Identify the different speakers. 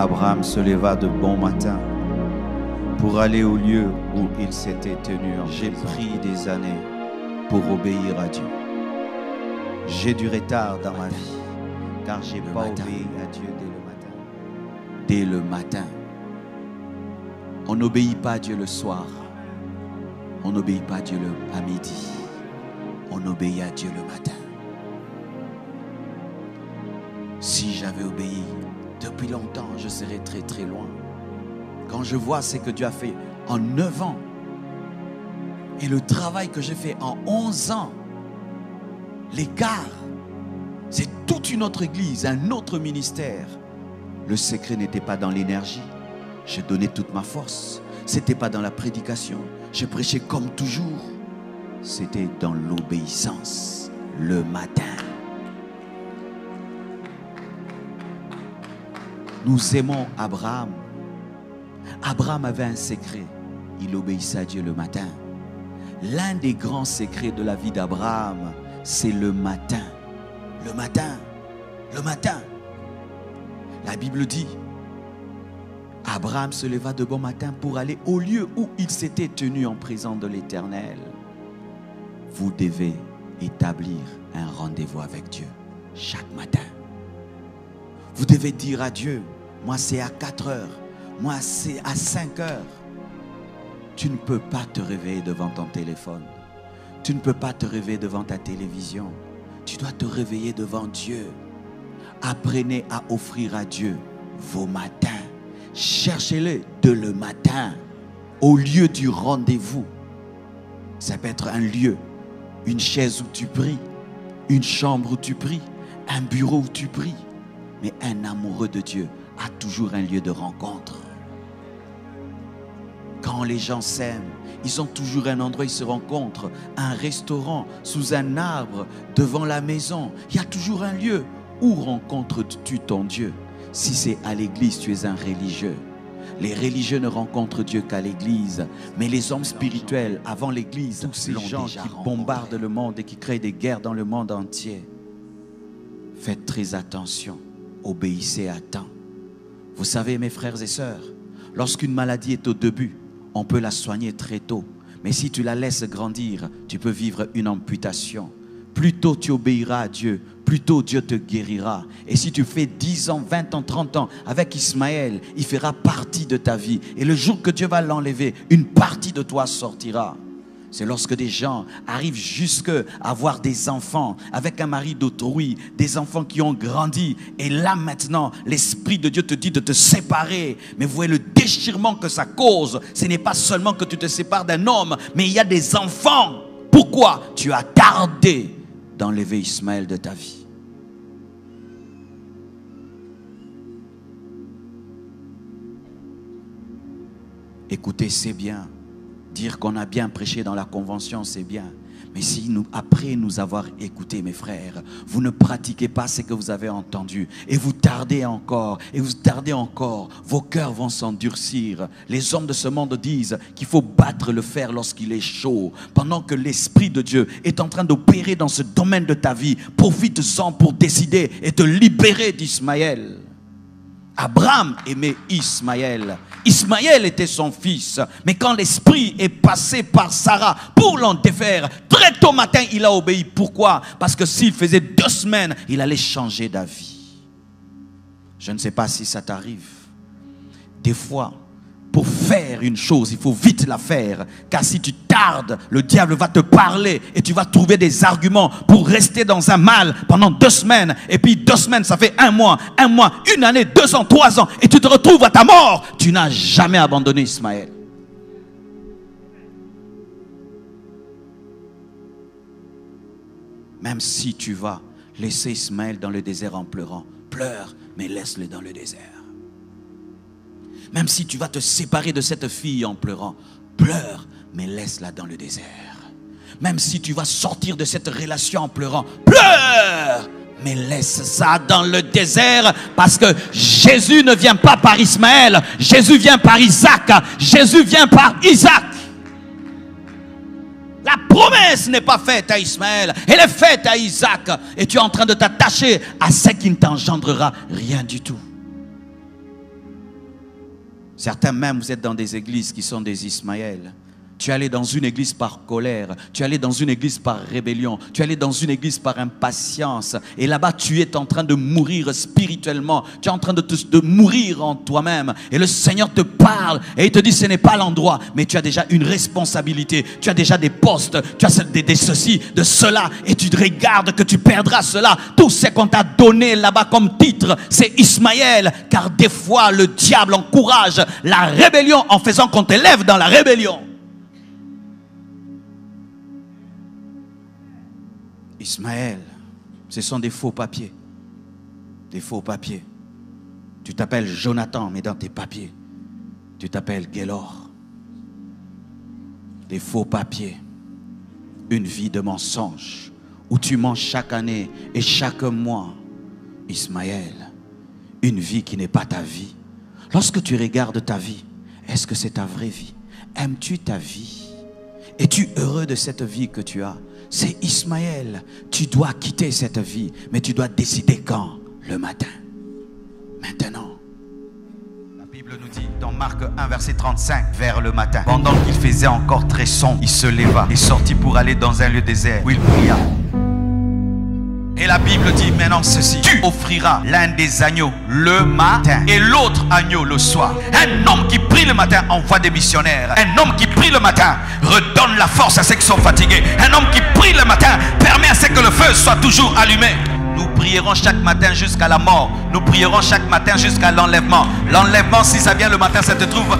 Speaker 1: Abraham se leva de bon matin pour aller au lieu où il s'était tenu. J'ai pris des années pour obéir à Dieu. J'ai du retard dans ma vie car j'ai pas obéi à Dieu dès le matin. Dès le matin. On n'obéit pas à Dieu le soir. On n'obéit pas à Dieu à midi. On obéit à Dieu le matin. Si j'avais obéi depuis longtemps, je serais très très loin. Quand je vois ce que Dieu a fait en 9 ans et le travail que j'ai fait en 11 ans, l'écart, c'est toute une autre église, un autre ministère. Le secret n'était pas dans l'énergie. Je donnais toute ma force. Ce n'était pas dans la prédication. Je prêchais comme toujours. C'était dans l'obéissance le matin. Nous aimons Abraham. Abraham avait un secret. Il obéissait à Dieu le matin. L'un des grands secrets de la vie d'Abraham, c'est le matin. Le matin. Le matin. La Bible dit, Abraham se leva de bon matin pour aller au lieu où il s'était tenu en présence de l'Éternel. Vous devez établir un rendez-vous avec Dieu chaque matin. Vous devez dire à Dieu, moi c'est à 4 heures, moi c'est à 5 heures. Tu ne peux pas te réveiller devant ton téléphone. Tu ne peux pas te réveiller devant ta télévision. Tu dois te réveiller devant Dieu. Apprenez à offrir à Dieu vos matins. Cherchez-le de le matin au lieu du rendez-vous. Ça peut être un lieu, une chaise où tu pries, une chambre où tu pries, un bureau où tu pries. Mais un amoureux de Dieu a toujours un lieu de rencontre. Quand les gens s'aiment, ils ont toujours un endroit où ils se rencontrent. Un restaurant, sous un arbre, devant la maison. Il y a toujours un lieu. Où rencontres-tu ton Dieu? Si c'est à l'église, tu es un religieux. Les religieux ne rencontrent Dieu qu'à l'église. Mais les hommes spirituels, avant l'église, tous ces gens qui bombardent le monde et qui créent des guerres dans le monde entier. Faites très attention. Obéissez à temps. Vous savez, mes frères et sœurs, lorsqu'une maladie est au début, on peut la soigner très tôt. Mais si tu la laisses grandir, tu peux vivre une amputation. Plus tôt tu obéiras à Dieu, plus tôt Dieu te guérira. Et si tu fais 10 ans, 20 ans, 30 ans avec Ismaël, il fera partie de ta vie. Et le jour que Dieu va l'enlever, une partie de toi sortira. C'est lorsque des gens arrivent jusqu'à avoir des enfants avec un mari d'autrui, des enfants qui ont grandi. Et là maintenant, l'Esprit de Dieu te dit de te séparer. Mais vous voyez le déchirement que ça cause. Ce n'est pas seulement que tu te sépares d'un homme, mais il y a des enfants. Pourquoi? Tu as tardé d'enlever Ismaël de ta vie. Écoutez, c'est bien. Dire qu'on a bien prêché dans la convention, c'est bien. Mais si nous, après nous avoir écoutés, mes frères, vous ne pratiquez pas ce que vous avez entendu et vous tardez encore, et vous tardez encore, vos cœurs vont s'endurcir. Les hommes de ce monde disent qu'il faut battre le fer lorsqu'il est chaud. Pendant que l'Esprit de Dieu est en train d'opérer dans ce domaine de ta vie, profite-en pour décider et te libérer d'Ismaël. Abraham aimait Ismaël. Ismaël était son fils. Mais quand l'esprit est passé par Sarah pour l'en défaire, très tôt matin, il a obéi. Pourquoi? Parce que s'il faisait 2 semaines, il allait changer d'avis. Je ne sais pas si ça t'arrive. Des fois, pour faire une chose, il faut vite la faire. Car si tu tardes, le diable va te parler et tu vas trouver des arguments pour rester dans un mal pendant 2 semaines. Et puis 2 semaines, ça fait 1 mois, 1 année, 2 ans, 3 ans. Et tu te retrouves à ta mort. Tu n'as jamais abandonné Ismaël. Même si tu vas laisser Ismaël dans le désert en pleurant, pleure, mais laisse-le dans le désert. Même si tu vas te séparer de cette fille en pleurant, pleure, mais laisse-la dans le désert. Même si tu vas sortir de cette relation en pleurant, pleure, mais laisse ça dans le désert. Parce que Jésus ne vient pas par Ismaël, Jésus vient par Isaac. Jésus vient par Isaac. La promesse n'est pas faite à Ismaël, elle est faite à Isaac. Et tu es en train de t'attacher à ce qui ne t'engendrera rien du tout. Certains même, vous êtes dans des églises qui sont des Ismaël. Tu es allé dans une église par colère, tu es allé dans une église par rébellion, tu es allé dans une église par impatience. Et là-bas, tu es en train de mourir spirituellement, tu es en train de mourir en toi-même. Et le Seigneur te parle et il te dit, ce n'est pas l'endroit, mais tu as déjà une responsabilité, tu as déjà des postes, tu as des ceci, de cela, et tu te regardes que tu perdras cela. Tout ce qu'on t'a donné là-bas comme titre, c'est Ismaël, car des fois, le diable encourage la rébellion en faisant qu'on t'élève dans la rébellion. Ismaël, ce sont des faux papiers. Des faux papiers. Tu t'appelles Jonathan, mais dans tes papiers, tu t'appelles Gélor. Des faux papiers. Une vie de mensonge, où tu mens chaque année et chaque mois. Ismaël, une vie qui n'est pas ta vie. Lorsque tu regardes ta vie, est-ce que c'est ta vraie vie? Aimes-tu ta vie? Es-tu heureux de cette vie que tu as? C'est Ismaël. Tu dois quitter cette vie, mais tu dois décider quand? Le matin. Maintenant. La Bible nous dit dans Marc 1 verset 35, vers le matin, pendant qu'il faisait encore très sombre, il se leva et sortit pour aller dans un lieu désert où il pria. Et la Bible dit maintenant ceci: tu offriras l'un des agneaux le matin et l'autre agneau le soir. Un homme qui prie le matin envoie des missionnaires. Un homme qui prie le matin redonne la force à ceux qui sont fatigués. Un homme qui prie le matin permet à ce que le feu soit toujours allumé. Nous prierons chaque matin jusqu'à la mort. Nous prierons chaque matin jusqu'à l'enlèvement. L'enlèvement, si ça vient le matin, ça te trouve